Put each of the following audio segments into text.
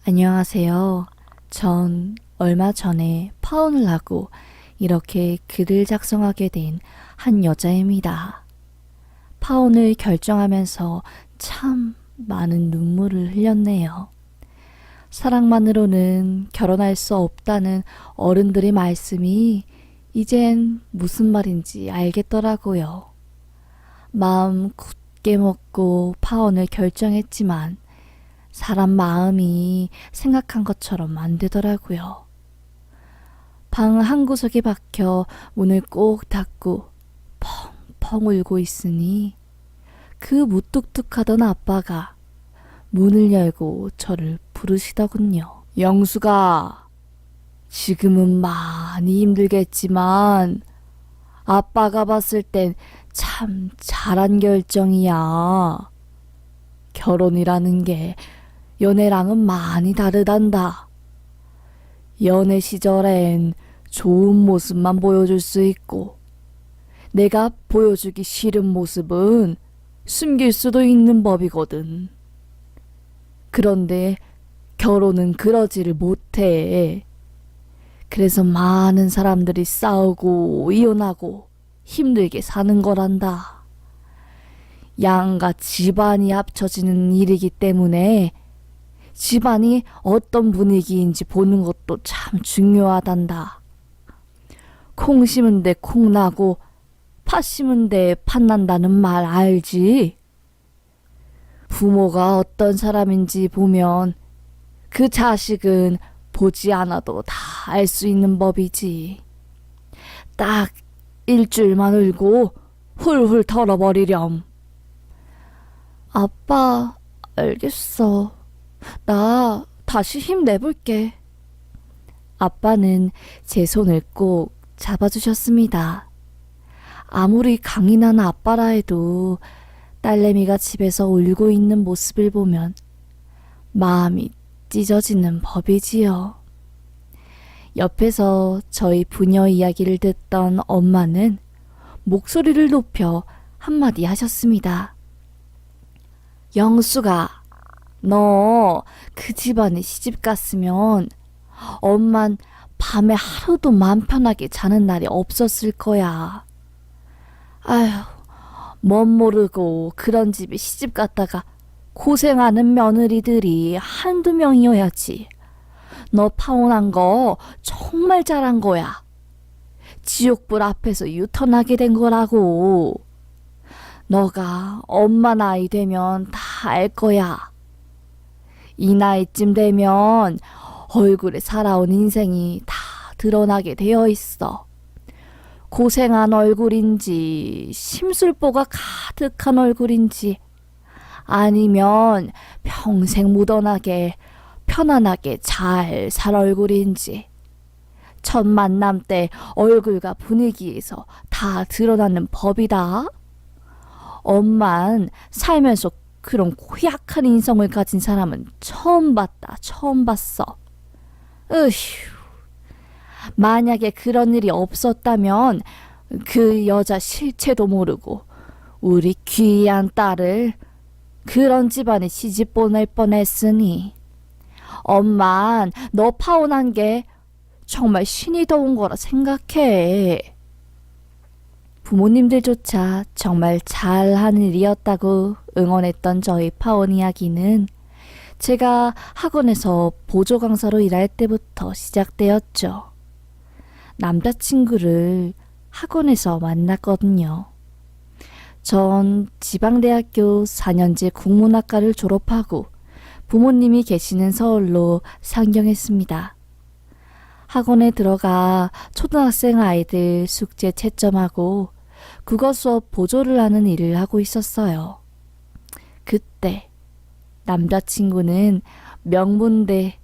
안녕하세요. 전 얼마 전에 파혼을 하고 이렇게 글을 작성하게 된 한 여자입니다. 파혼을 결정하면서 참 많은 눈물을 흘렸네요. 사랑만으로는 결혼할 수 없다는 어른들의 말씀이 이젠 무슨 말인지 알겠더라고요. 마음 굳게 먹고 파혼을 결정했지만 사람 마음이 생각한 것처럼 안 되더라고요. 방 한 구석에 박혀 문을 꼭 닫고 펑펑 울고 있으니 그 무뚝뚝하던 아빠가 문을 열고 저를 부르시더군요. 영수가, 지금은 많이 힘들겠지만 아빠가 봤을 땐 참 잘한 결정이야. 결혼이라는 게 연애랑은 많이 다르단다. 연애 시절엔 좋은 모습만 보여줄 수 있고 내가 보여주기 싫은 모습은 숨길 수도 있는 법이거든. 그런데 결혼은 그러지를 못해. 그래서 많은 사람들이 싸우고 이혼하고 힘들게 사는 거란다. 양가 집안이 합쳐지는 일이기 때문에 집안이 어떤 분위기인지 보는 것도 참 중요하단다. 콩 심은 데 콩 나고 팥 심은 데 팥 난다는 말 알지? 부모가 어떤 사람인지 보면 그 자식은 보지 않아도 다 알 수 있는 법이지. 딱 일주일만 울고 훌훌 털어버리렴. 아빠, 알겠어. 나 다시 힘내볼게. 아빠는 제 손을 꼭 잡아주셨습니다. 아무리 강인한 아빠라 해도 딸내미가 집에서 울고 있는 모습을 보면 마음이 찢어지는 법이지요. 옆에서 저희 부녀 이야기를 듣던 엄마는 목소리를 높여 한마디 하셨습니다. 영수가, 너 그 집안에 시집 갔으면 엄만 밤에 하루도 맘 편하게 자는 날이 없었을 거야. 아휴, 멋 모르고 그런 집에 시집 갔다가 고생하는 며느리들이 한두 명이어야지. 너 파혼한 거 정말 잘한 거야. 지옥불 앞에서 유턴하게 된 거라고. 너가 엄마 나이 되면 다 알 거야. 이 나이쯤 되면 얼굴에 살아온 인생이 다 드러나게 되어 있어. 고생한 얼굴인지 심술보가 가득한 얼굴인지 아니면 평생 묻어나게 편안하게 잘 살 얼굴인지 첫 만남 때 얼굴과 분위기에서 다 드러나는 법이다. 엄만 살면서 그런 고약한 인성을 가진 사람은 처음 봤다. 처음 봤어. 으휴. 만약에 그런 일이 없었다면 그 여자 실체도 모르고 우리 귀한 딸을 그런 집안에 시집 보낼 뻔했으니 엄만 너 파혼한 게 정말 신이 더운 거라 생각해. 부모님들조차 정말 잘하는 일이었다고 응원했던 저희 파혼 이야기는 제가 학원에서 보조 강사로 일할 때부터 시작되었죠. 남자친구를 학원에서 만났거든요. 전 지방대학교 4년제 국문학과를 졸업하고 부모님이 계시는 서울로 상경했습니다. 학원에 들어가 초등학생 아이들 숙제 채점하고 국어 수업 보조를 하는 일을 하고 있었어요. 그때 남자친구는 명문대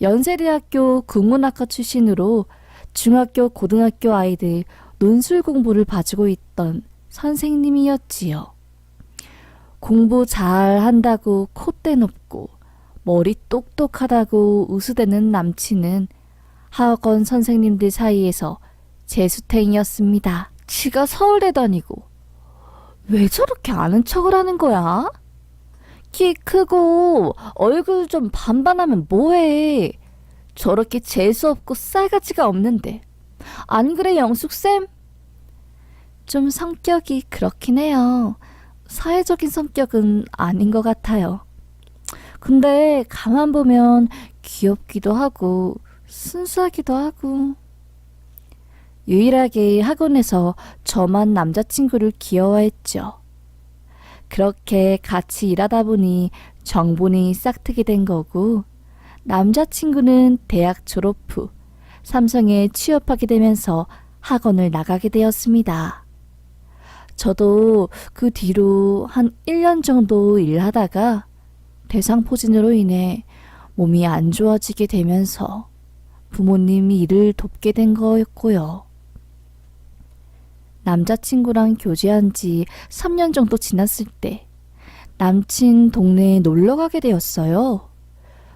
연세대학교 국문학과 출신으로 중학교 고등학교 아이들 논술 공부를 봐주고 있던 선생님이었지요. 공부 잘한다고 콧대 높고 머리 똑똑하다고 우수대는 남친은 학원 선생님들 사이에서 재수탱이였습니다. 지가 서울대 다니고 왜 저렇게 아는 척을 하는 거야? 키 크고 얼굴 좀 반반하면 뭐해. 저렇게 재수없고 싸가지가 없는데. 안 그래, 영숙쌤? 좀 성격이 그렇긴 해요. 사회적인 성격은 아닌 것 같아요. 근데 가만 보면 귀엽기도 하고 순수하기도 하고. 유일하게 학원에서 저만 남자친구를 귀여워했죠. 그렇게 같이 일하다 보니 정분이 싹트게 된 거고, 남자친구는 대학 졸업 후 삼성에 취업하게 되면서 학원을 나가게 되었습니다. 저도 그 뒤로 한 1년 정도 일하다가 대상포진으로 인해 몸이 안 좋아지게 되면서 부모님이 일을 돕게 된 거였고요. 남자친구랑 교제한 지 3년 정도 지났을 때 남친 동네에 놀러 가게 되었어요.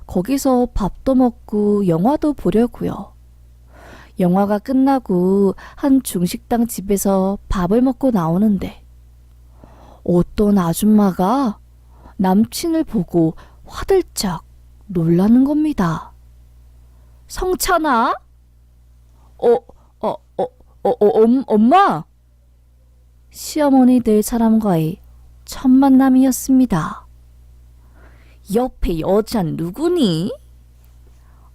거기서 밥도 먹고 영화도 보려고요. 영화가 끝나고 한 중식당 집에서 밥을 먹고 나오는데 어떤 아줌마가 남친을 보고 화들짝 놀라는 겁니다. 성찬아? 엄마? 시어머니 될 사람과의 첫 만남이었습니다. 옆에 여잔 누구니?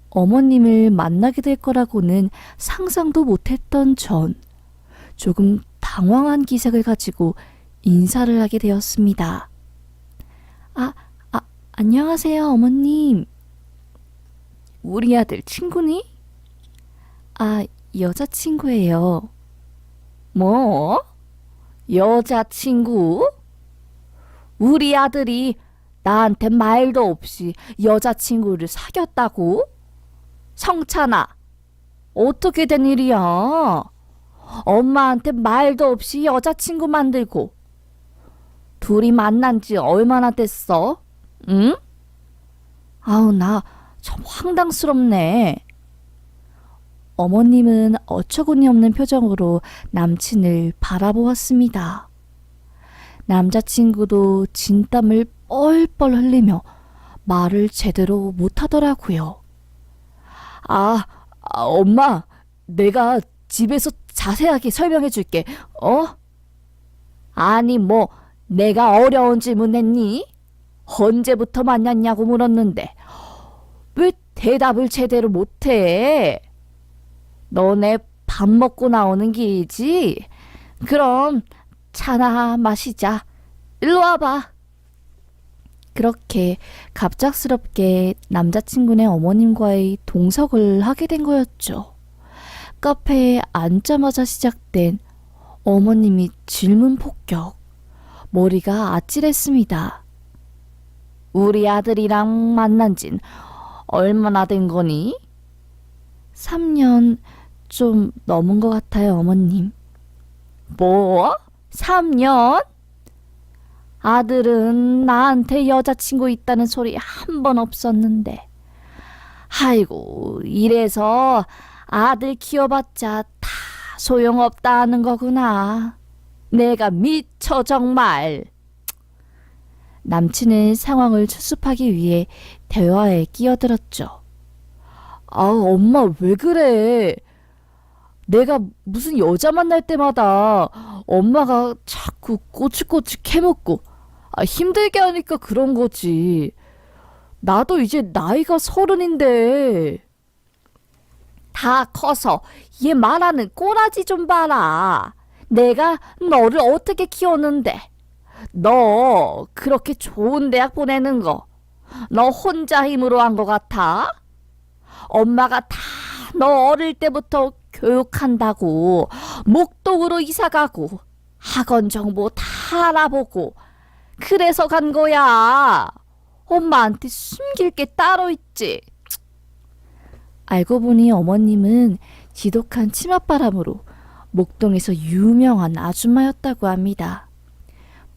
어머님을 만나게 될 거라고는 상상도 못했던 전 조금 당황한 기색을 가지고 인사를 하게 되었습니다. 안녕하세요, 어머님. 우리 아들 친구니? 여자친구예요. 뭐? 여자친구? 우리 아들이 나한테 말도 없이 여자친구를 사귀었다고? 성찬아, 어떻게 된 일이야? 엄마한테 말도 없이 여자친구 만들고. 둘이 만난 지 얼마나 됐어? 응? 나 참 황당스럽네. 어머님은 어처구니 없는 표정으로 남친을 바라보았습니다. 남자친구도 진땀을 뻘뻘 흘리며 말을 제대로 못하더라고요. 엄마, 내가 집에서 자세하게 설명해 줄게. 아니, 뭐 내가 어려운 질문 했니? 언제부터 만났냐고 물었는데 왜 대답을 제대로 못해? 너네 밥 먹고 나오는 길이지? 그럼 차나 마시자. 일로 와봐. 그렇게 갑작스럽게 남자친구네 어머님과의 동석을 하게 된 거였죠. 카페에 앉자마자 시작된 어머님이 질문 폭격. 머리가 아찔했습니다. 우리 아들이랑 만난 진 얼마나 된 거니? 3년 좀 넘은 것 같아요, 어머님. 뭐? 3년? 아들은 나한테 여자친구 있다는 소리 한 번 없었는데. 아이고, 이래서 아들 키워봤자 다 소용없다 하는 거구나. 내가 미쳐 정말. 남친은 상황을 수습하기 위해 대화에 끼어들었죠. 엄마 왜 그래? 내가 무슨 여자 만날 때마다 엄마가 자꾸 꼬치꼬치 캐묻고 힘들게 하니까 그런 거지. 나도 이제 나이가 30인데. 다 커서 얘 말하는 꼬라지 좀 봐라. 내가 너를 어떻게 키웠는데. 너 그렇게 좋은 대학 보내는 거 너 혼자 힘으로 한 거 같아? 엄마가 다 너 어릴 때부터 교육한다고 목동으로 이사가고 학원 정보 다 알아보고 그래서 간 거야. 엄마한테 숨길 게 따로 있지. 알고 보니 어머님은 지독한 치맛바람으로 목동에서 유명한 아줌마였다고 합니다.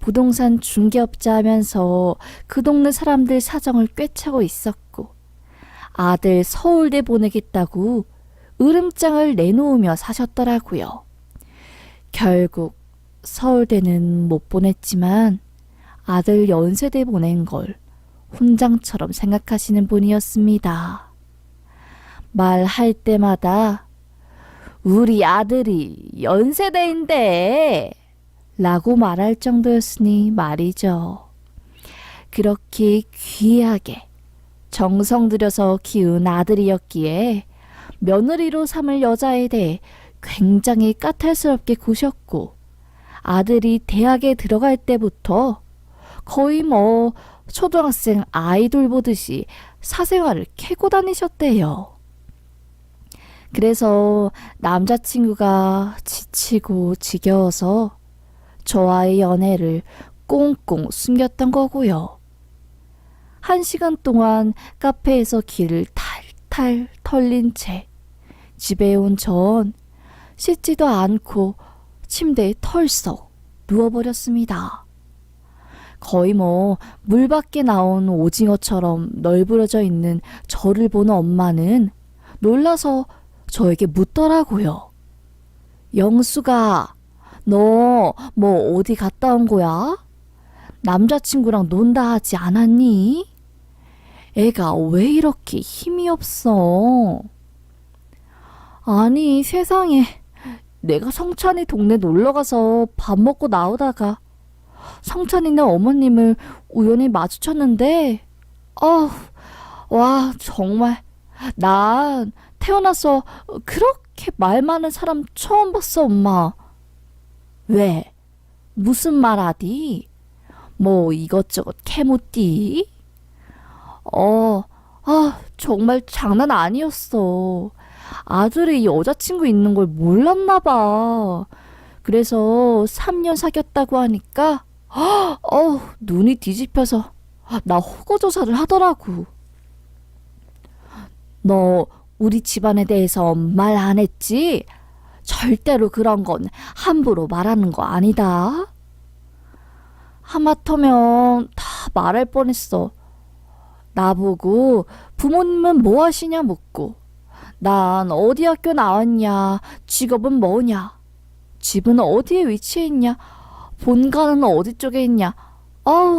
부동산 중개업자 하면서 그 동네 사람들 사정을 꿰차고 있었고 아들 서울대 보내겠다고 으름장을 내놓으며 사셨더라고요. 결국 서울대는 못 보냈지만 아들 연세대 보낸 걸 훈장처럼 생각하시는 분이었습니다. 말할 때마다 우리 아들이 연세대인데 라고 말할 정도였으니 말이죠. 그렇게 귀하게 정성 들여서 키운 아들이었기에 며느리로 삼을 여자에 대해 굉장히 까탈스럽게 구셨고, 아들이 대학에 들어갈 때부터 거의 초등학생 아이돌 보듯이 사생활을 캐고 다니셨대요. 그래서 남자친구가 지치고 지겨워서 저와의 연애를 꽁꽁 숨겼던 거고요. 1시간 동안 카페에서 기를 탈탈 털린 채 집에 온 전 씻지도 않고 침대에 털썩 누워버렸습니다. 거의 물 밖에 나온 오징어처럼 널브러져 있는 저를 보는 엄마는 놀라서 저에게 묻더라고요. 영수가, 너 어디 갔다 온 거야? 남자친구랑 논다 하지 않았니? 애가 왜 이렇게 힘이 없어? 아니, 세상에. 내가 성찬이 동네 놀러가서 밥 먹고 나오다가 성찬이네 어머님을 우연히 마주쳤는데, 와, 정말 난 태어나서 그렇게 말 많은 사람 처음 봤어, 엄마. 왜? 무슨 말 하디? 이것저것 캐묻디? 정말 장난 아니었어. 아들이 여자친구 있는 걸 몰랐나 봐. 그래서 3년 사귀었다고 하니까 눈이 뒤집혀서 나 호거조사를 하더라고. 너 우리 집안에 대해서 말 안 했지? 절대로 그런 건 함부로 말하는 거 아니다. 하마터면 다 말할 뻔했어. 나보고 부모님은 뭐 하시냐 묻고, 난 어디 학교 나왔냐, 직업은 뭐냐, 집은 어디에 위치해 있냐, 본가는 어디 쪽에 있냐,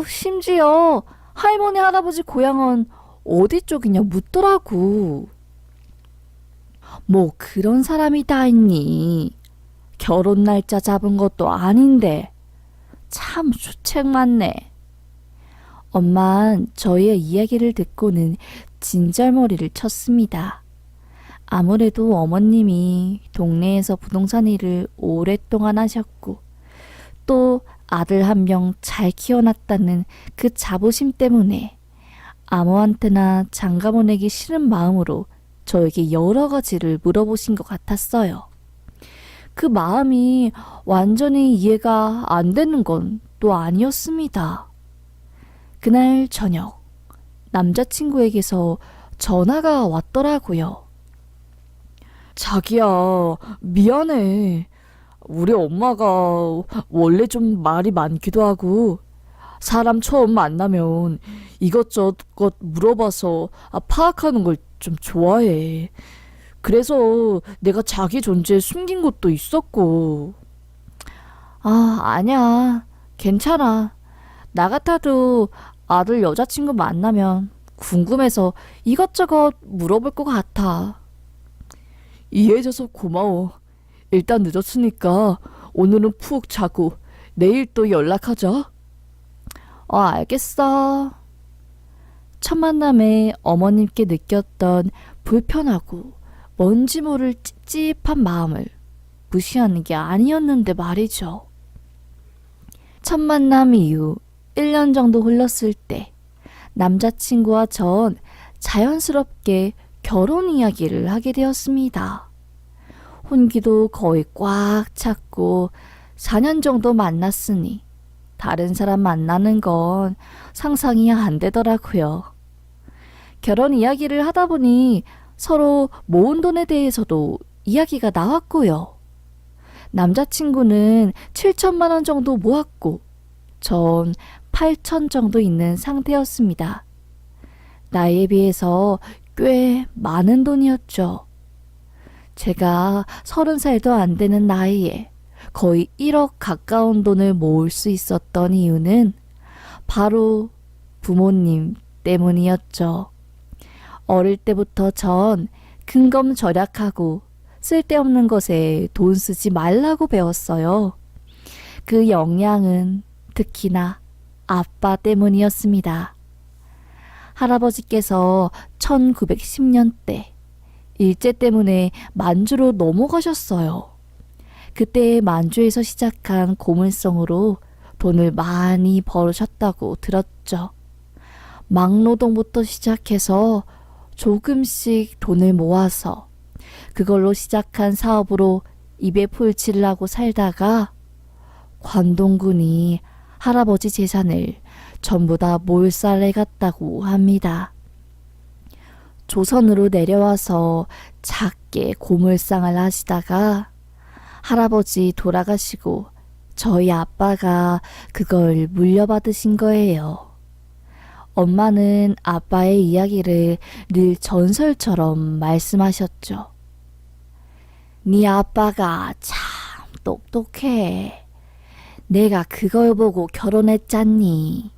심지어 할머니 할아버지 고향은 어디 쪽이냐 묻더라고. 그런 사람이 다 있니? 결혼 날짜 잡은 것도 아닌데 참 주책 많네. 엄만 저희의 이야기를 듣고는 진절머리를 쳤습니다. 아무래도 어머님이 동네에서 부동산 일을 오랫동안 하셨고, 또 아들 한 명 잘 키워놨다는 그 자부심 때문에 아무한테나 장가 보내기 싫은 마음으로 저에게 여러 가지를 물어보신 것 같았어요. 그 마음이 완전히 이해가 안 되는 건 또 아니었습니다. 그날 저녁, 남자친구에게서 전화가 왔더라고요. 자기야, 미안해. 우리 엄마가 원래 좀 말이 많기도 하고, 사람 처음 만나면 이것저것 물어봐서 파악하는 걸 좀 좋아해. 그래서 내가 자기 존재 숨긴 것도 있었고. 아니야. 괜찮아. 나 같아도 아들 여자친구 만나면 궁금해서 이것저것 물어볼 것 같아. 이해해줘서 고마워. 일단 늦었으니까 오늘은 푹 자고 내일 또 연락하자. 알겠어. 첫 만남에 어머님께 느꼈던 불편하고 뭔지 모를 찝찝한 마음을 무시하는 게 아니었는데 말이죠. 첫 만남 이후 1년 정도 흘렀을 때 남자친구와 전 자연스럽게 결혼 이야기를 하게 되었습니다. 혼기도 거의 꽉 찼고 4년 정도 만났으니 다른 사람 만나는 건 상상이 안 되더라고요. 결혼 이야기를 하다 보니 서로 모은 돈에 대해서도 이야기가 나왔고요. 남자친구는 7천만 원 정도 모았고 전 8천 정도 있는 상태였습니다. 나이에 비해서 꽤 많은 돈이었죠. 제가 30살도 안 되는 나이에 거의 1억 가까운 돈을 모을 수 있었던 이유는 바로 부모님 때문이었죠. 어릴 때부터 전 근검절약하고 쓸데없는 것에 돈 쓰지 말라고 배웠어요. 그 영향은 특히나 아빠 때문이었습니다. 할아버지께서 1910년대 일제 때문에 만주로 넘어가셨어요. 그때 만주에서 시작한 고물성으로 돈을 많이 벌으셨다고 들었죠. 막노동부터 시작해서 조금씩 돈을 모아서 그걸로 시작한 사업으로 입에 풀칠을 살다가 관동군이 할아버지 재산을 전부 다 몰살해갔다고 합니다. 조선으로 내려와서 작게 고물상을 하시다가 할아버지 돌아가시고 저희 아빠가 그걸 물려받으신 거예요. 엄마는 아빠의 이야기를 늘 전설처럼 말씀하셨죠. 네 아빠가 참 똑똑해. 내가 그걸 보고 결혼했잖니.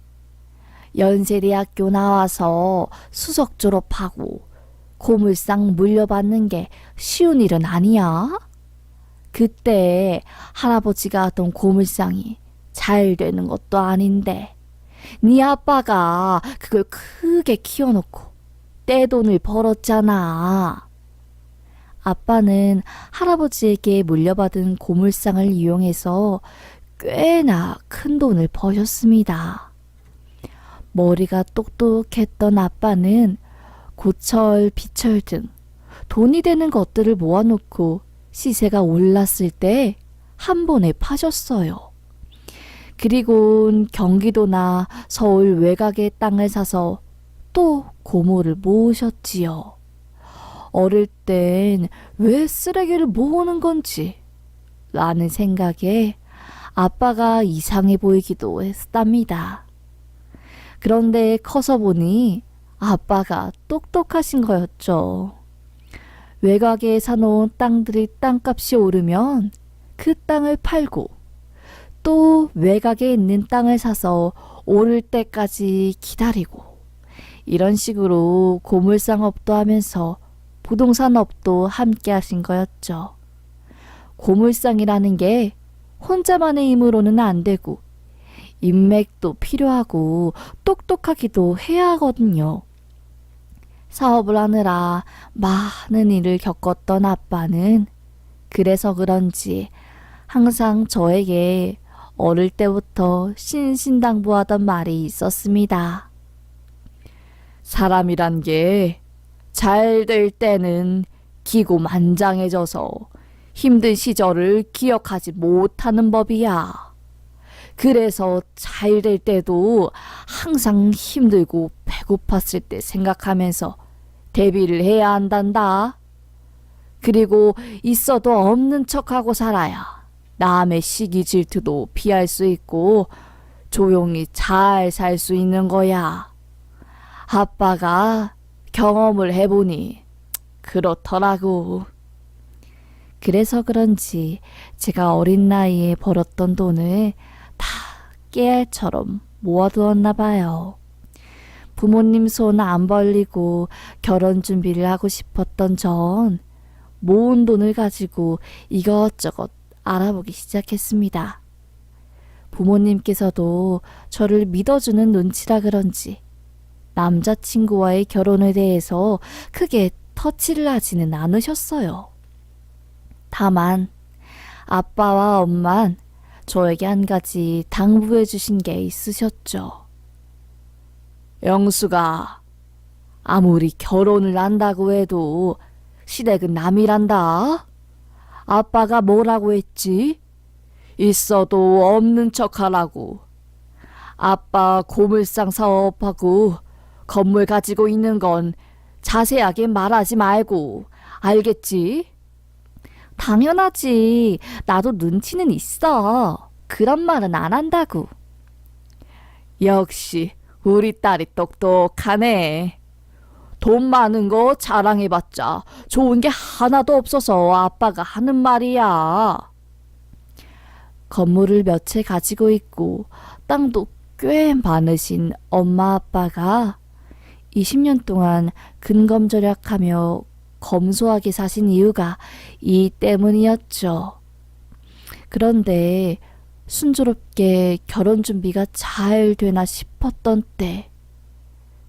연세대학교 나와서 수석 졸업하고 고물상 물려받는 게 쉬운 일은 아니야. 그때 할아버지가 하던 고물상이 잘 되는 것도 아닌데 네 아빠가 그걸 크게 키워놓고 떼돈을 벌었잖아. 아빠는 할아버지에게 물려받은 고물상을 이용해서 꽤나 큰 돈을 버셨습니다. 머리가 똑똑했던 아빠는 고철, 비철 등 돈이 되는 것들을 모아놓고 시세가 올랐을 때 한 번에 파셨어요. 그리고 경기도나 서울 외곽의 땅을 사서 또 고물을 모으셨지요. 어릴 땐 왜 쓰레기를 모으는 건지 라는 생각에 아빠가 이상해 보이기도 했답니다. 그런데 커서 보니 아빠가 똑똑하신 거였죠. 외곽에 사놓은 땅들이 땅값이 오르면 그 땅을 팔고 또 외곽에 있는 땅을 사서 오를 때까지 기다리고 이런 식으로 고물상업도 하면서 부동산업도 함께 하신 거였죠. 고물상이라는 게 혼자만의 힘으로는 안 되고 인맥도 필요하고 똑똑하기도 해야 하거든요. 사업을 하느라 많은 일을 겪었던 아빠는 그래서 그런지 항상 저에게 어릴 때부터 신신당부하던 말이 있었습니다. 사람이란 게 잘 될 때는 기고만장해져서 힘든 시절을 기억하지 못하는 법이야. 그래서 잘 될 때도 항상 힘들고 배고팠을 때 생각하면서 대비를 해야 한단다. 그리고 있어도 없는 척하고 살아야 남의 시기 질투도 피할 수 있고 조용히 잘 살 수 있는 거야. 아빠가 경험을 해보니 그렇더라고. 그래서 그런지 제가 어린 나이에 벌었던 돈을 다 깨알처럼 모아두었나 봐요. 부모님 손 안 벌리고 결혼 준비를 하고 싶었던 전 모은 돈을 가지고 이것저것 알아보기 시작했습니다. 부모님께서도 저를 믿어주는 눈치라 그런지 남자친구와의 결혼에 대해서 크게 터치를 하지는 않으셨어요. 다만 아빠와 엄만 저에게 한 가지 당부해 주신 게 있으셨죠. 영수가 아무리 결혼을 한다고 해도 시댁은 남이란다. 아빠가 뭐라고 했지? 있어도 없는 척하라고. 아빠 고물상 사업하고 건물 가지고 있는 건 자세하게 말하지 말고 알겠지? 당연하지. 나도 눈치는 있어. 그런 말은 안 한다고. 역시 우리 딸이 똑똑하네. 돈 많은 거 자랑해봤자 좋은 게 하나도 없어서 아빠가 하는 말이야. 건물을 몇 채 가지고 있고 땅도 꽤 많으신 엄마 아빠가 20년 동안 근검절약하며 검소하게 사신 이유가 이 때문이었죠. 그런데 순조롭게 결혼 준비가 잘 되나 싶었던 때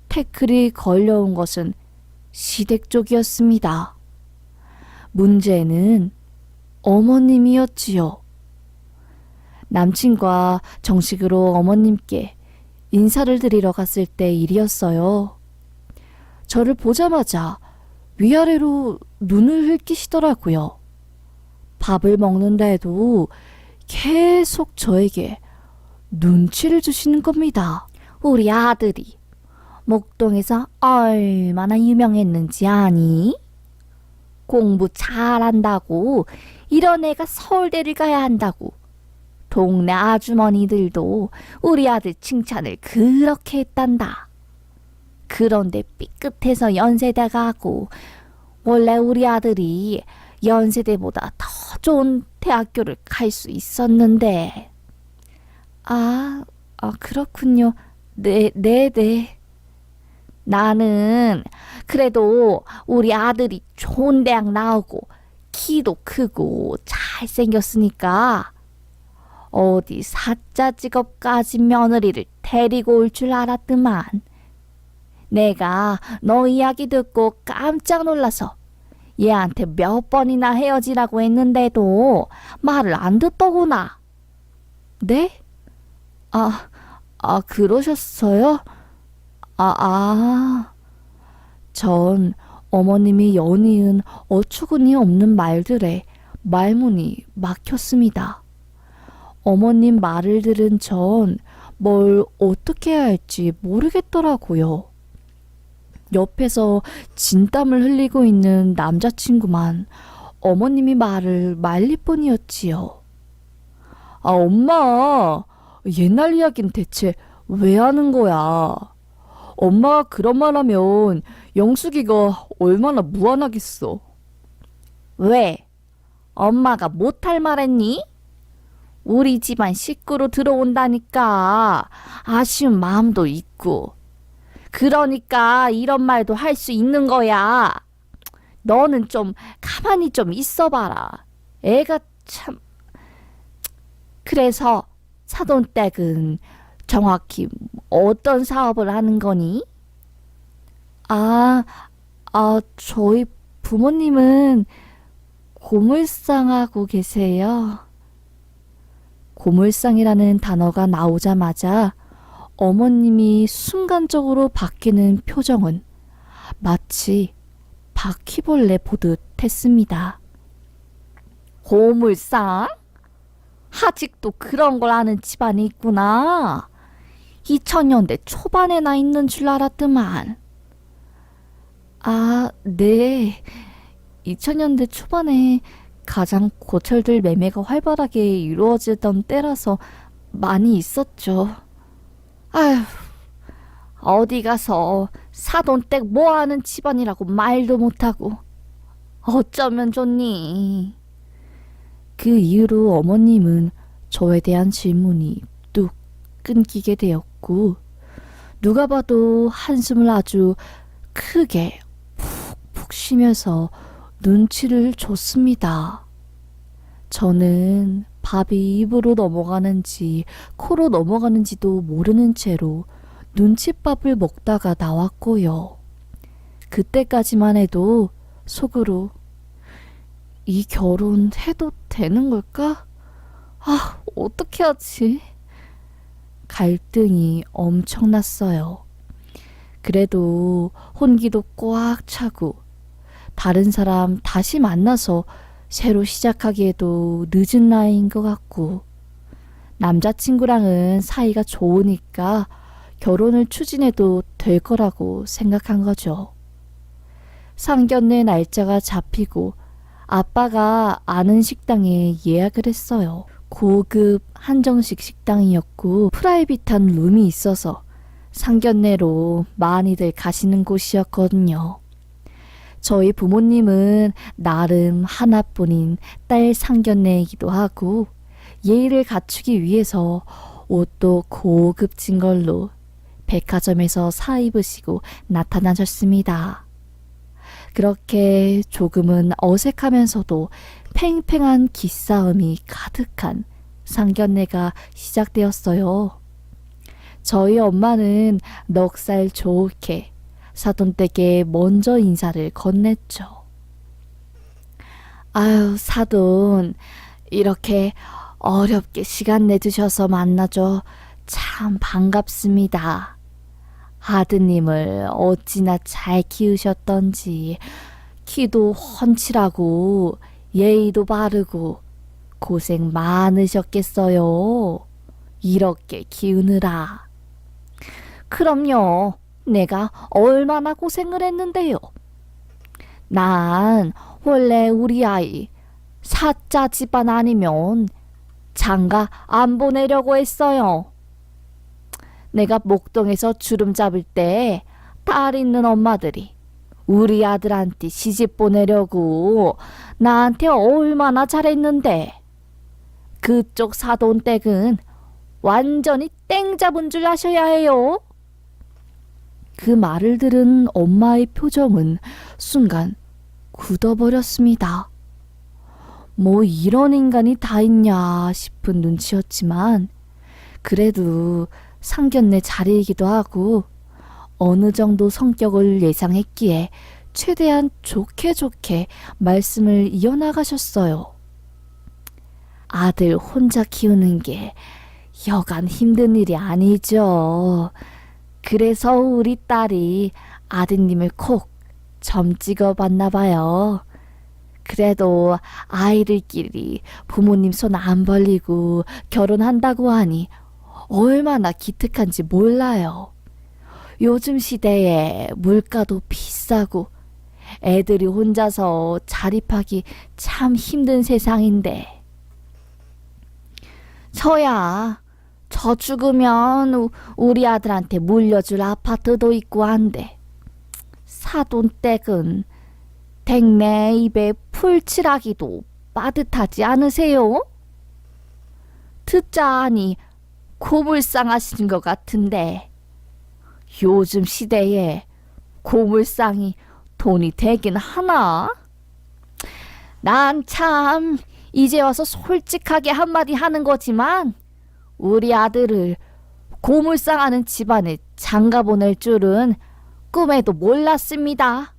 태클이 걸려온 것은 시댁 쪽이었습니다. 문제는 어머님이었지요. 남친과 정식으로 어머님께 인사를 드리러 갔을 때 일이었어요. 저를 보자마자 위아래로 눈을 흘기시더라고요. 밥을 먹는데도 계속 저에게 눈치를 주시는 겁니다. 우리 아들이 목동에서 얼마나 유명했는지 아니? 공부 잘한다고 이런 애가 서울대를 가야 한다고 동네 아주머니들도 우리 아들 칭찬을 그렇게 했단다. 그런데 삐끗해서 연세대 가고 원래 우리 아들이 연세대보다 더 좋은 대학교를 갈 수 있었는데. 그렇군요. 네. 나는 그래도 우리 아들이 좋은 대학 나오고 키도 크고 잘생겼으니까 어디 사짜 직업 가진 며느리를 데리고 올 줄 알았더만. 내가 너 이야기 듣고 깜짝 놀라서 얘한테 몇 번이나 헤어지라고 했는데도 말을 안 듣더구나. 네? 그러셨어요? 전 어머님이 연이은 어처구니 없는 말들에 말문이 막혔습니다. 어머님 말을 들은 전 뭘 어떻게 해야 할지 모르겠더라고요. 옆에서 진땀을 흘리고 있는 남자친구만 어머님이 말을 말릴 뿐이었지요. 엄마, 옛날 이야기는 대체 왜 하는 거야? 엄마가 그런 말 하면 영숙이가 얼마나 무안하겠어. 왜? 엄마가 못할 말 했니? 우리 집안 식구로 들어온다니까 아쉬운 마음도 있고. 그러니까 이런 말도 할 수 있는 거야. 너는 좀 가만히 좀 있어봐라. 애가 참. 그래서 사돈댁은 정확히 어떤 사업을 하는 거니? 저희 부모님은 고물상 하고 계세요. 고물상이라는 단어가 나오자마자 어머님이 순간적으로 바뀌는 표정은 마치 바퀴벌레 보듯 했습니다. 고물상? 아직도 그런 걸 아는 집안이 있구나. 2000년대 초반에 나 있는 줄 알았더만. 네. 2000년대 초반에 가장 고철들 매매가 활발하게 이루어지던 때라서 많이 있었죠. 아휴, 어디 가서 사돈댁 뭐하는 집안이라고 말도 못하고 어쩌면 좋니. 그 이후로 어머님은 저에 대한 질문이 뚝 끊기게 되었고 누가 봐도 한숨을 아주 크게 푹푹 쉬면서 눈치를 줬습니다. 저는 밥이 입으로 넘어가는지 코로 넘어가는지도 모르는 채로 눈칫밥을 먹다가 나왔고요. 그때까지만 해도 속으로 이 결혼 해도 되는 걸까? 어떻게 하지? 갈등이 엄청났어요. 그래도 혼기도 꽉 차고 다른 사람 다시 만나서 새로 시작하기에도 늦은 나이인 것 같고 남자친구랑은 사이가 좋으니까 결혼을 추진해도 될 거라고 생각한 거죠. 상견례 날짜가 잡히고 아빠가 아는 식당에 예약을 했어요. 고급 한정식 식당이었고 프라이빗한 룸이 있어서 상견례로 많이들 가시는 곳이었거든요. 저희 부모님은 나름 하나뿐인 딸 상견례이기도 하고 예의를 갖추기 위해서 옷도 고급진 걸로 백화점에서 사 입으시고 나타나셨습니다. 그렇게 조금은 어색하면서도 팽팽한 기싸움이 가득한 상견례가 시작되었어요. 저희 엄마는 넉살 좋게 사돈댁에 먼저 인사를 건넸죠. 아유, 사돈, 이렇게 어렵게 시간 내주셔서 만나줘 참 반갑습니다. 아드님을 어찌나 잘 키우셨던지 키도 훤칠하고 예의도 바르고 고생 많으셨겠어요. 이렇게 키우느라. 그럼요. 내가 얼마나 고생을 했는데요. 난 원래 우리 아이 사자 집안 아니면 장가 안 보내려고 했어요. 내가 목동에서 주름 잡을 때 딸 있는 엄마들이 우리 아들한테 시집 보내려고 나한테 얼마나 잘했는데 그쪽 사돈댁은 완전히 땡 잡은 줄 아셔야 해요. 그 말을 들은 엄마의 표정은 순간 굳어버렸습니다. 뭐 이런 인간이 다 있냐 싶은 눈치였지만 그래도 상견례 자리이기도 하고 어느 정도 성격을 예상했기에 최대한 좋게 말씀을 이어나가셨어요. 아들 혼자 키우는 게 여간 힘든 일이 아니죠. 그래서 우리 딸이 아드님을 콕 점 찍어봤나 봐요. 그래도 아이들끼리 부모님 손 안 벌리고 결혼한다고 하니 얼마나 기특한지 몰라요. 요즘 시대에 물가도 비싸고 애들이 혼자서 자립하기 참 힘든 세상인데. 저야, 저 죽으면 우리 아들한테 물려줄 아파트도 있고 한데 사돈댁은 댁내 입에 풀칠하기도 빠듯하지 않으세요? 듣자하니 고물상 하시는 것 같은데 요즘 시대에 고물상이 돈이 되긴 하나? 난 참 이제 와서 솔직하게 한마디 하는 거지만 우리 아들을 고물상하는 집안에 장가 보낼 줄은 꿈에도 몰랐습니다.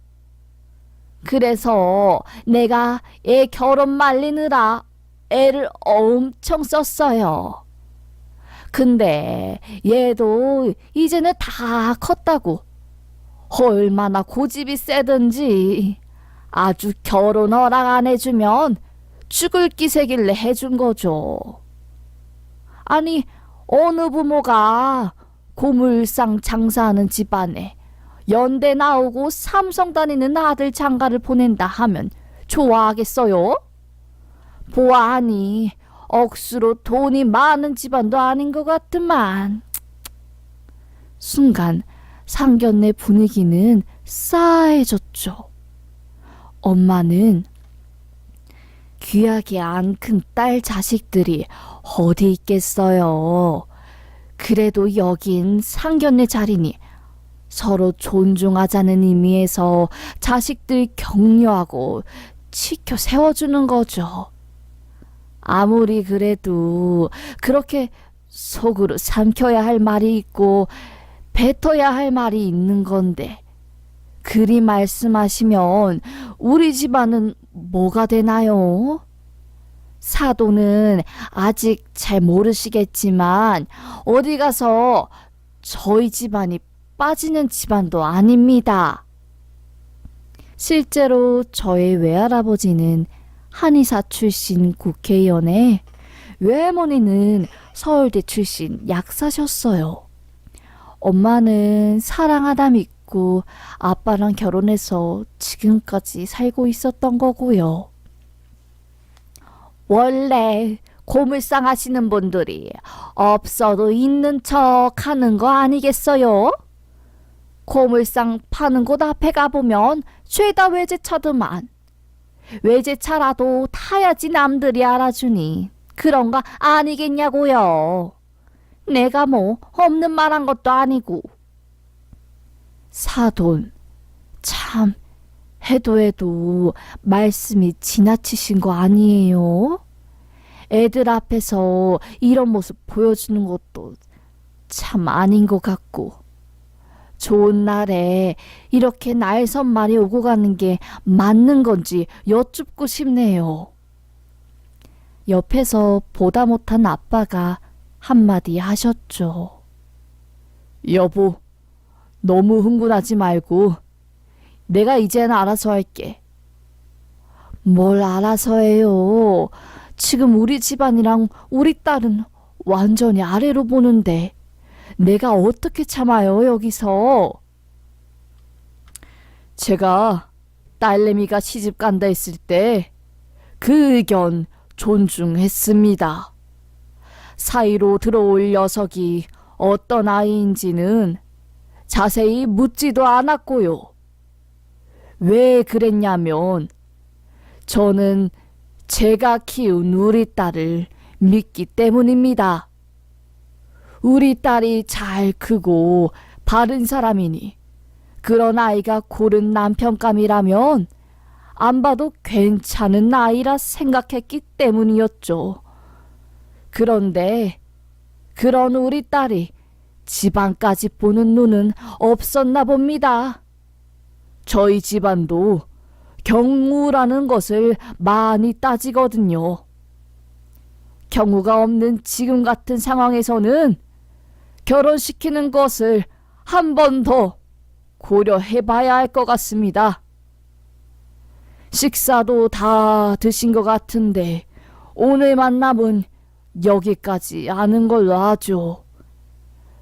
그래서 내가 애 결혼 말리느라 애를 엄청 썼어요. 근데 얘도 이제는 다 컸다고 얼마나 고집이 세든지 아주 결혼 허락 안 해주면 죽을 기세길래 해준 거죠. 아니 어느 부모가 고물상 장사하는 집안에 연대 나오고 삼성 다니는 아들 장가를 보낸다 하면 좋아하겠어요? 보아하니 억수로 돈이 많은 집안도 아닌 것 같더만. 순간 상견례 분위기는 싸해졌죠. 엄마는 귀하게 안 큰 딸 자식들이 어디 있겠어요. 그래도 여긴 상견례 자리니 서로 존중하자는 의미에서 자식들 격려하고 지켜 세워주는 거죠. 아무리 그래도 그렇게 속으로 삼켜야 할 말이 있고 뱉어야 할 말이 있는 건데 그리 말씀하시면 우리 집안은 뭐가 되나요? 사도는 아직 잘 모르시겠지만 어디 가서 저희 집안이 빠지는 집안도 아닙니다. 실제로 저의 외할아버지는 한의사 출신 국회의원에 외할머니는 서울대 출신 약사셨어요. 엄마는 사랑하다 믿고 아빠랑 결혼해서 지금까지 살고 있었던 거고요. 원래 고물상 하시는 분들이 없어도 있는 척 하는 거 아니겠어요? 고물상 파는 곳 앞에 가보면 죄다 외제차더만. 외제차라도 타야지 남들이 알아주니 그런 거 아니겠냐고요. 내가 뭐 없는 말 한 것도 아니고. 사돈, 참 해도 말씀이 지나치신 거 아니에요? 애들 앞에서 이런 모습 보여주는 것도 참 아닌 것 같고. 좋은 날에 이렇게 날선말이 오고 가는 게 맞는 건지 여쭙고 싶네요. 옆에서 보다 못한 아빠가 한마디 하셨죠. 여보, 너무 흥분하지 말고 내가 이제는 알아서 할게. 뭘 알아서 해요. 지금 우리 집안이랑 우리 딸은 완전히 아래로 보는데 내가 어떻게 참아요, 여기서. 제가 딸내미가 시집 간다 했을 때 그 의견 존중했습니다. 사이로 들어올 녀석이 어떤 아이인지는 자세히 묻지도 않았고요. 왜 그랬냐면 저는 제가 키운 우리 딸을 믿기 때문입니다. 우리 딸이 잘 크고 바른 사람이니 그런 아이가 고른 남편감이라면 안 봐도 괜찮은 아이라 생각했기 때문이었죠. 그런데 그런 우리 딸이 집안까지 보는 눈은 없었나 봅니다. 저희 집안도 경우라는 것을 많이 따지거든요. 경우가 없는 지금 같은 상황에서는 결혼시키는 것을 한 번 더 고려해봐야 할 것 같습니다. 식사도 다 드신 것 같은데 오늘 만남은 여기까지 하는 걸로 하죠.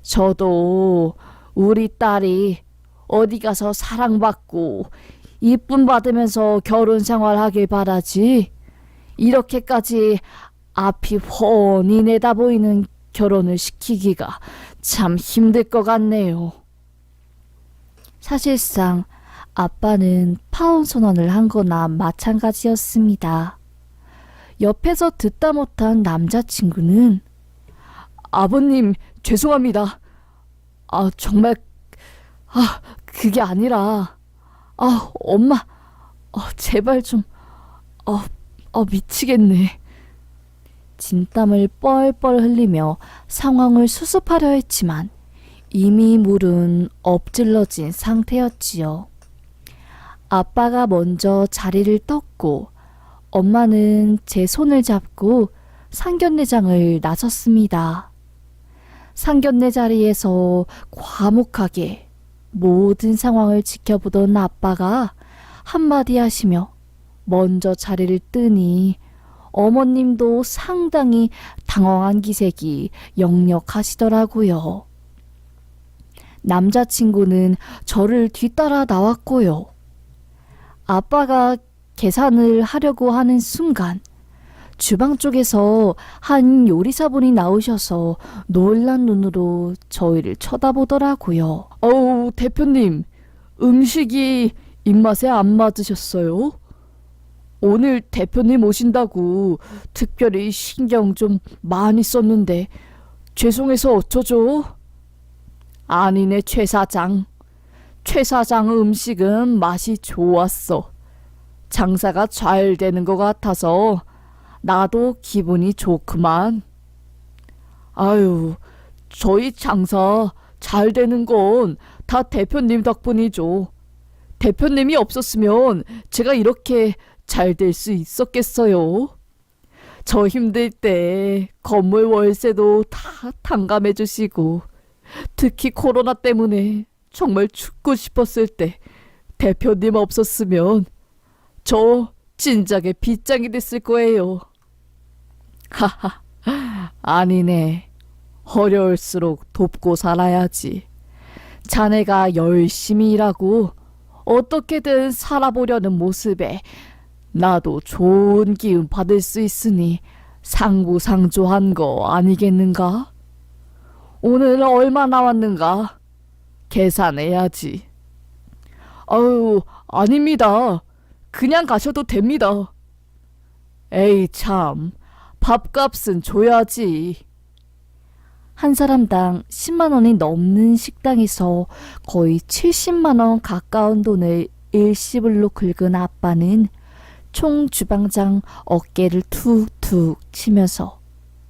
저도 우리 딸이 어디 가서 사랑받고 이쁨 받으면서 결혼 생활하길 바라지, 이렇게까지 앞이 훤히 내다 보이는 결혼을 시키기가 참 힘들 것 같네요. 사실상 아빠는 파혼 선언을 한 거나 마찬가지였습니다. 옆에서 듣다 못한 남자친구는 아버님 죄송합니다. 정말 그게 아니라 엄마 제발 좀 미치겠네. 진땀을 뻘뻘 흘리며 상황을 수습하려 했지만 이미 물은 엎질러진 상태였지요. 아빠가 먼저 자리를 떴고 엄마는 제 손을 잡고 상견례장을 나섰습니다. 상견례 자리에서 과묵하게 모든 상황을 지켜보던 아빠가 한마디 하시며 먼저 자리를 뜨니 어머님도 상당히 당황한 기색이 역력하시더라고요. 남자친구는 저를 뒤따라 나왔고요. 아빠가 계산을 하려고 하는 순간 주방 쪽에서 한 요리사분이 나오셔서 놀란 눈으로 저희를 쳐다보더라고요. 대표님, 음식이 입맛에 안 맞으셨어요? 오늘 대표님 오신다고 특별히 신경 좀 많이 썼는데 죄송해서 어쩌죠? 아니네, 최 사장. 최 사장 음식은 맛이 좋았어. 장사가 잘 되는 것 같아서 나도 기분이 좋구만. 저희 장사 잘 되는 건 다 대표님 덕분이죠. 대표님이 없었으면 제가 이렇게 잘 될 수 있었겠어요? 저 힘들 때 건물 월세도 다 탕감해 주시고, 특히 코로나 때문에 정말 죽고 싶었을 때 대표님 없었으면 저 진작에 빗장이 됐을 거예요. 하하, 아니네. 어려울수록 돕고 살아야지. 자네가 열심히 일하고 어떻게든 살아보려는 모습에 나도 좋은 기운 받을 수 있으니 상부상조한 거 아니겠는가? 오늘 얼마 나왔는가? 계산해야지. 아닙니다. 그냥 가셔도 됩니다. 에이 참, 밥값은 줘야지. 한 사람당 10만 원이 넘는 식당에서 거의 70만 원 가까운 돈을 일시불로 긁은 아빠는 총 주방장 어깨를 툭툭 치면서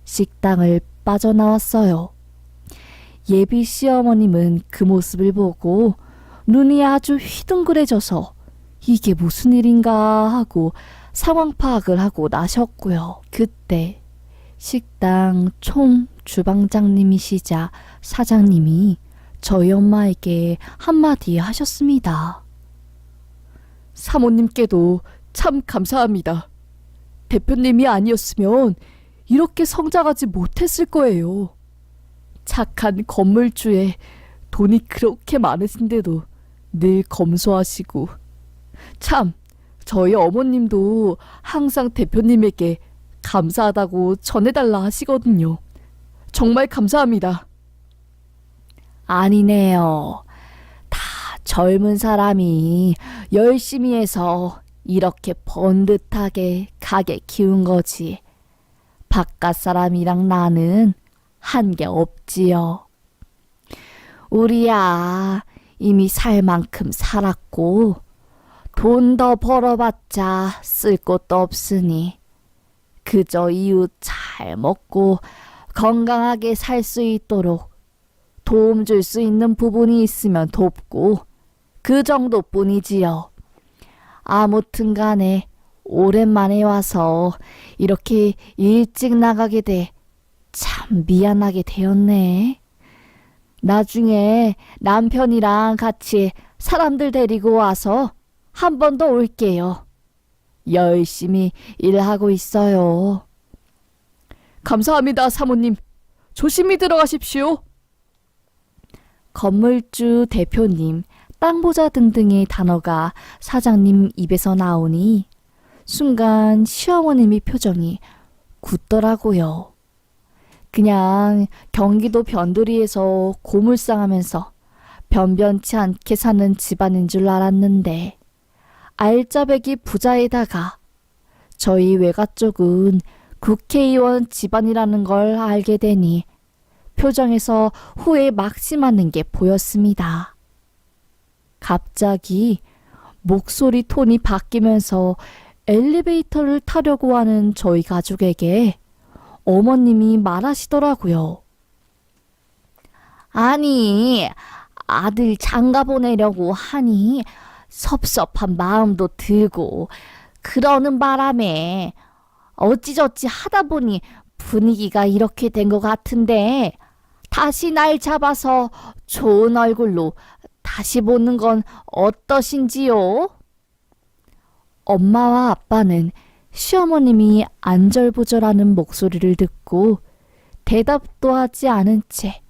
식당을 빠져나왔어요. 예비 시어머님은 그 모습을 보고 눈이 아주 휘둥그레져서 이게 무슨 일인가 하고 상황 파악을 하고 나셨고요. 그때 식당 총 주방장님이시자 사장님이 저희 엄마에게 한마디 하셨습니다. 사모님께도 참 감사합니다. 대표님이 아니었으면 이렇게 성장하지 못했을 거예요. 착한 건물주에 돈이 그렇게 많으신데도 늘 검소하시고, 참 저희 어머님도 항상 대표님에게 감사하다고 전해달라 하시거든요. 정말 감사합니다. 아니네요. 다 젊은 사람이 열심히 해서 이렇게 번듯하게 가게 키운 거지. 바깥 사람이랑 나는 한 게 없지요. 우리야 이미 살 만큼 살았고 돈 더 벌어봤자 쓸 곳도 없으니 그저 이웃 잘 먹고 건강하게 살 수 있도록 도움 줄 수 있는 부분이 있으면 돕고 그 정도뿐이지요. 아무튼 간에 오랜만에 와서 이렇게 일찍 나가게 돼 참 미안하게 되었네. 나중에 남편이랑 같이 사람들 데리고 와서 한 번 더 올게요. 열심히 일하고 있어요. 감사합니다, 사모님. 조심히 들어가십시오. 건물주, 대표님, 땅보자 등등의 단어가 사장님 입에서 나오니 순간 시어머님의 표정이 굳더라고요. 그냥 경기도 변두리에서 고물상하면서 변변치 않게 사는 집안인 줄 알았는데 알짜배기 부자에다가 저희 외가 쪽은 국회의원 집안이라는 걸 알게 되니 표정에서 후회 막심하는 게 보였습니다. 갑자기 목소리 톤이 바뀌면서 엘리베이터를 타려고 하는 저희 가족에게 어머님이 말하시더라고요. 아니, 아들 장가 보내려고 하니 섭섭한 마음도 들고 그러는 바람에 어찌저찌 하다 보니 분위기가 이렇게 된 것 같은데 다시 날 잡아서 좋은 얼굴로 다시 보는 건 어떠신지요? 엄마와 아빠는 시어머님이 안절부절하는 목소리를 듣고 대답도 하지 않은 채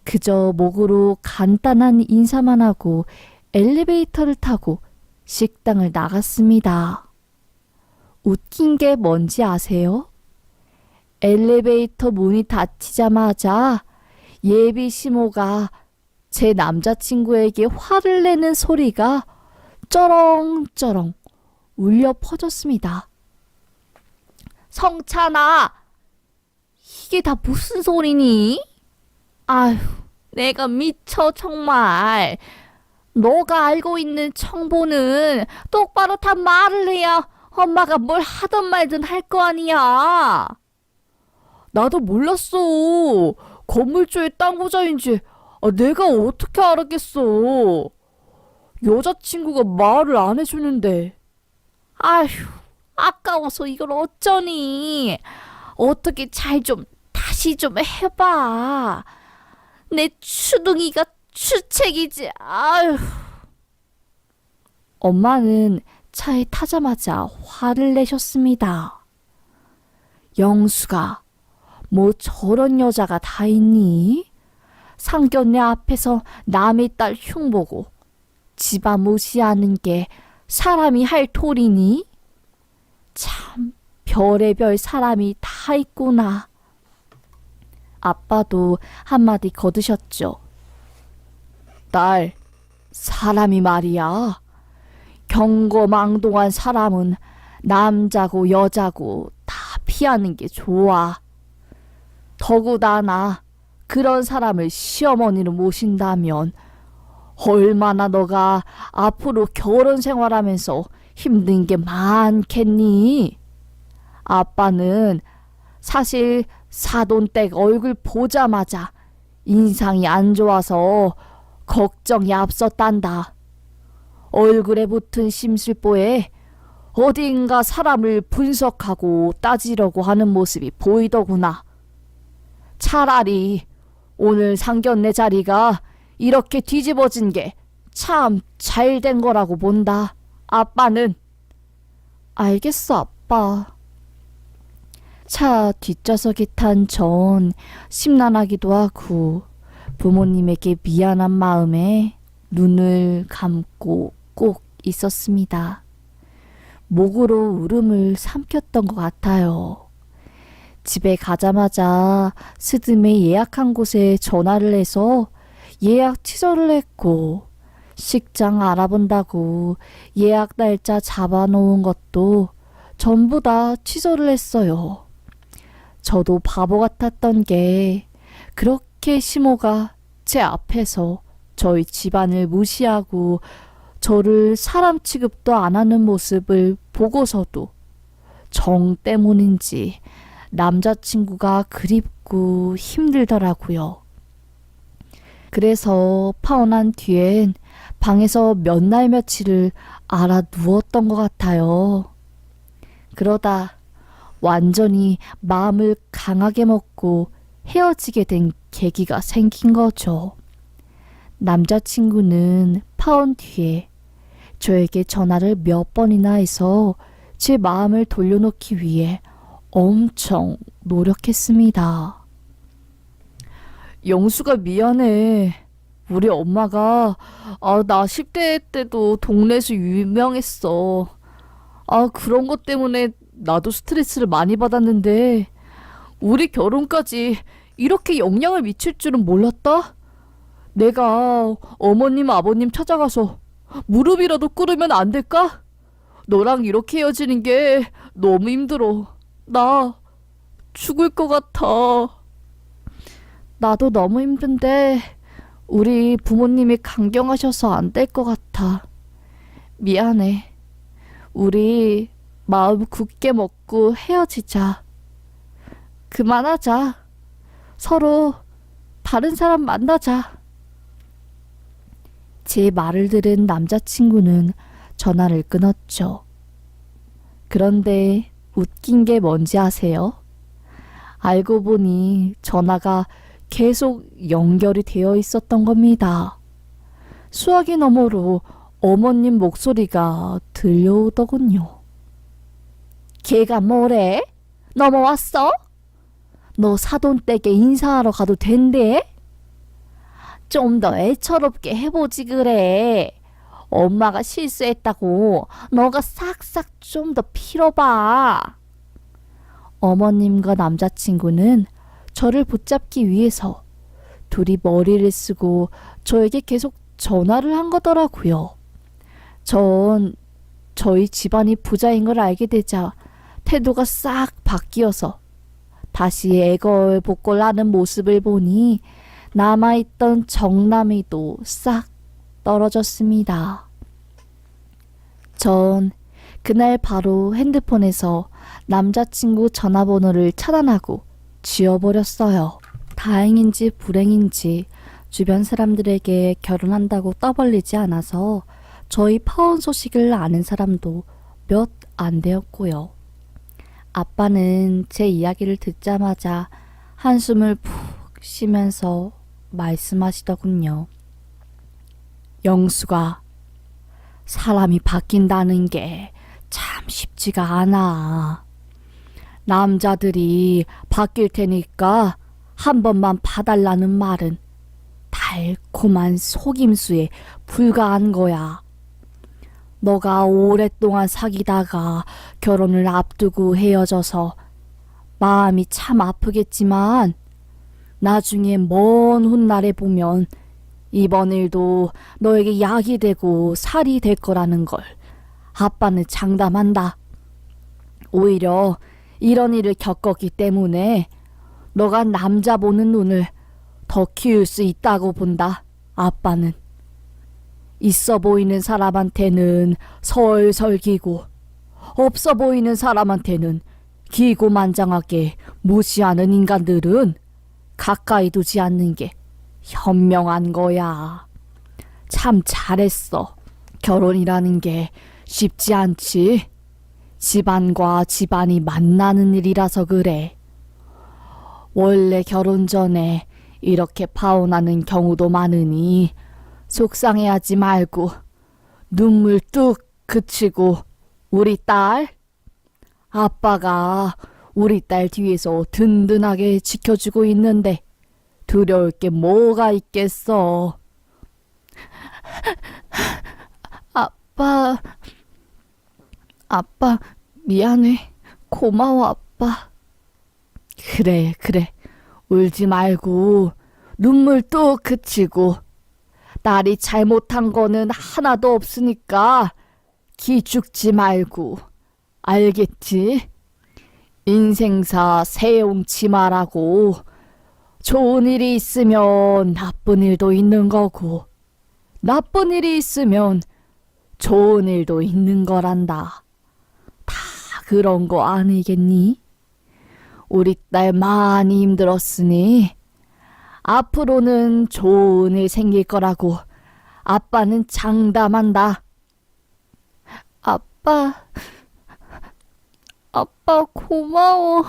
그저 목으로 간단한 인사만 하고 엘리베이터를 타고 식당을 나갔습니다. 웃긴 게 뭔지 아세요? 엘리베이터 문이 닫히자마자 예비 시모가 제 남자친구에게 화를 내는 소리가 쩌렁쩌렁 울려 퍼졌습니다. 성찬아, 이게 다 무슨 소리니? 아휴, 내가 미쳐 정말. 너가 알고 있는 청보는 똑바로 다 말을 해야 엄마가 뭘 하든 말든 할 거 아니야. 나도 몰랐어. 건물주의 땅부자인지 내가 어떻게 알았겠어. 여자친구가 말을 안 해주는데. 아휴, 아까워서 이걸 어쩌니. 어떻게 잘 좀 다시 좀 해봐. 내 추둥이가 추책이지. 아휴. 엄마는 차에 타자마자 화를 내셨습니다. 영수가 뭐 저런 여자가 다 있니? 상견례 앞에서 남의 딸 흉보고 집안 무시하는 게 사람이 할 도리니? 참 별의별 사람이 다 있구나. 아빠도 한마디 거두셨죠. 딸, 사람이 말이야. 경거망동한 사람은 남자고 여자고 다 피하는 게 좋아. 더구나 그런 사람을 시어머니로 모신다면 얼마나 너가 앞으로 결혼 생활하면서 힘든 게 많겠니? 아빠는 사실 사돈댁 얼굴 보자마자 인상이 안 좋아서 걱정이 앞섰단다. 얼굴에 붙은 심술보에 어딘가 사람을 분석하고 따지려고 하는 모습이 보이더구나. 차라리 오늘 상견례 자리가 이렇게 뒤집어진 게 참 잘된 거라고 본다. 아빠는. 알겠어, 아빠. 차 뒷좌석에 탄 전 심란하기도 하고 부모님에게 미안한 마음에 눈을 감고 꼭 있었습니다. 목으로 울음을 삼켰던 것 같아요. 집에 가자마자 스드메 예약한 곳에 전화를 해서 예약 취소를 했고, 식장 알아본다고 예약 날짜 잡아놓은 것도 전부 다 취소를 했어요. 저도 바보 같았던 게 그렇게 시모가 제 앞에서 저희 집안을 무시하고 저를 사람 취급도 안 하는 모습을 보고서도 정 때문인지 남자친구가 그립고 힘들더라고요. 그래서 파혼한 뒤엔 방에서 몇 날 며칠을 알아 누웠던 것 같아요. 그러다 완전히 마음을 강하게 먹고 헤어지게 된 계기가 생긴 거죠. 남자친구는 파혼 뒤에 저에게 전화를 몇 번이나 해서 제 마음을 돌려놓기 위해 엄청 노력했습니다. 영수가 미안해. 우리 엄마가 나 10대 때도 동네에서 유명했어. 그런 것 때문에 나도 스트레스를 많이 받았는데 우리 결혼까지 이렇게 영향을 미칠 줄은 몰랐다. 내가 어머님 아버님 찾아가서 무릎이라도 꿇으면 안 될까? 너랑 이렇게 헤어지는 게 너무 힘들어. 나 죽을 것 같아. 나도 너무 힘든데 우리 부모님이 강경하셔서 안 될 것 같아. 미안해. 우리 마음 굳게 먹고 헤어지자. 그만하자. 서로 다른 사람 만나자. 제 말을 들은 남자친구는 전화를 끊었죠. 그런데 웃긴 게 뭔지 아세요? 알고 보니 전화가 계속 연결이 되어 있었던 겁니다. 수화기 너머로 어머님 목소리가 들려오더군요. 걔가 뭐래? 넘어왔어? 너 사돈댁에 인사하러 가도 된대? 좀 더 애처롭게 해보지 그래. 엄마가 실수했다고 너가 싹싹 좀 더 필어봐. 어머님과 남자친구는 저를 붙잡기 위해서 둘이 머리를 쓰고 저에게 계속 전화를 한 거더라고요. 전 저희 집안이 부자인 걸 알게 되자 태도가 싹 바뀌어서 다시 애걸복걸하는 모습을 보니 남아있던 정남이도 싹 떨어졌습니다. 전 그날 바로 핸드폰에서 남자친구 전화번호를 차단하고 지워버렸어요. 다행인지 불행인지 주변 사람들에게 결혼한다고 떠벌리지 않아서 저희 파혼 소식을 아는 사람도 몇 안 되었고요. 아빠는 제 이야기를 듣자마자 한숨을 푹 쉬면서 말씀하시더군요. 영수가 사람이 바뀐다는 게 참 쉽지가 않아. 남자들이 바뀔 테니까 한 번만 봐달라는 말은 달콤한 속임수에 불과한 거야. 너가 오랫동안 사귀다가 결혼을 앞두고 헤어져서 마음이 참 아프겠지만 나중에 먼 훗날에 보면 이번 일도 너에게 약이 되고 살이 될 거라는 걸 아빠는 장담한다. 오히려 이런 일을 겪었기 때문에 너가 남자 보는 눈을 더 키울 수 있다고 본다. 아빠는. 있어 보이는 사람한테는 설설 기고 없어 보이는 사람한테는 기고만장하게 무시하는 인간들은 가까이 두지 않는 게 현명한 거야. 참 잘했어. 결혼이라는 게 쉽지 않지. 집안과 집안이 만나는 일이라서 그래. 원래 결혼 전에 이렇게 파혼하는 경우도 많으니 속상해하지 말고 눈물 뚝 그치고 우리 딸, 아빠가 우리 딸 뒤에서 든든하게 지켜주고 있는데 두려울 게 뭐가 있겠어. 아빠 미안해. 고마워 아빠. 그래 울지 말고 눈물 뚝 그치고 딸이 잘못한 거는 하나도 없으니까 기죽지 말고 알겠지? 인생사 새용치 말라고. 좋은 일이 있으면 나쁜 일도 있는 거고 나쁜 일이 있으면 좋은 일도 있는 거란다. 다 그런 거 아니겠니? 우리 딸 많이 힘들었으니 앞으로는 좋은 일 생길 거라고 아빠는 장담한다. 아빠 고마워.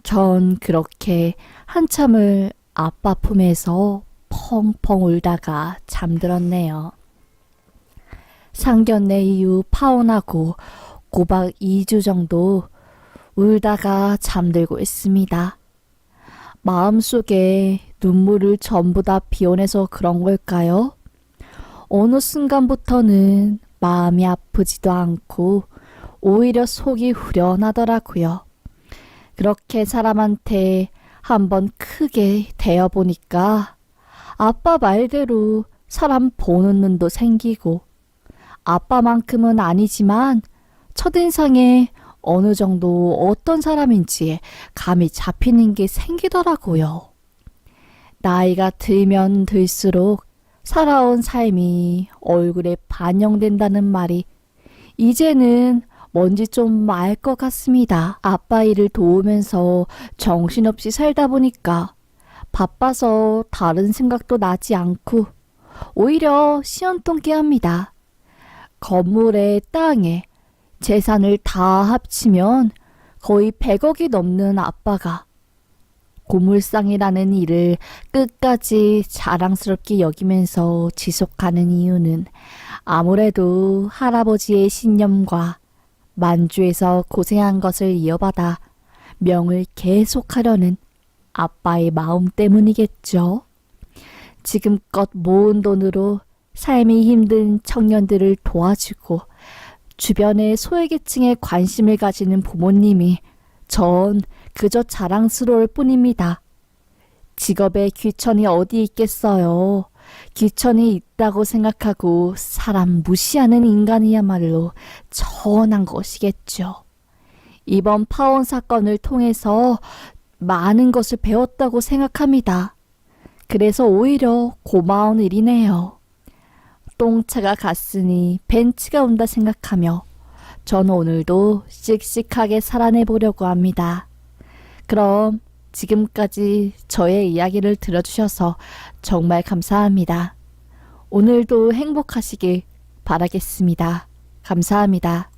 전 그렇게 한참을 아빠 품에서 펑펑 울다가 잠들었네요. 상견례 이후 파혼하고 꼬박 2주 정도 울다가 잠들고 있습니다. 마음속에 눈물을 전부 다 비워내서 그런 걸까요? 어느 순간부터는 마음이 아프지도 않고 오히려 속이 후련하더라고요. 그렇게 사람한테 한번 크게 대어보니까 아빠 말대로 사람 보는 눈도 생기고 아빠만큼은 아니지만 첫인상에 어느 정도 어떤 사람인지 감이 잡히는 게 생기더라고요. 나이가 들면 들수록 살아온 삶이 얼굴에 반영된다는 말이 이제는 뭔지 좀 알 것 같습니다. 아빠 일을 도우면서 정신없이 살다 보니까 바빠서 다른 생각도 나지 않고 오히려 시원통케 합니다. 건물에 땅에 재산을 다 합치면 거의 100억이 넘는 아빠가 고물상이라는 일을 끝까지 자랑스럽게 여기면서 지속하는 이유는 아무래도 할아버지의 신념과 만주에서 고생한 것을 이어받아 명을 계속하려는 아빠의 마음 때문이겠죠. 지금껏 모은 돈으로 삶이 힘든 청년들을 도와주고 주변의 소외계층에 관심을 가지는 부모님이 전 그저 자랑스러울 뿐입니다. 직업에 귀천이 어디 있겠어요. 귀천이 있다고 생각하고 사람 무시하는 인간이야말로 천한 것이겠죠. 이번 파혼 사건을 통해서 많은 것을 배웠다고 생각합니다. 그래서 오히려 고마운 일이네요. 똥차가 갔으니 벤츠가 온다 생각하며 전 오늘도 씩씩하게 살아내보려고 합니다. 그럼 지금까지 저의 이야기를 들어주셔서 정말 감사합니다. 오늘도 행복하시길 바라겠습니다. 감사합니다.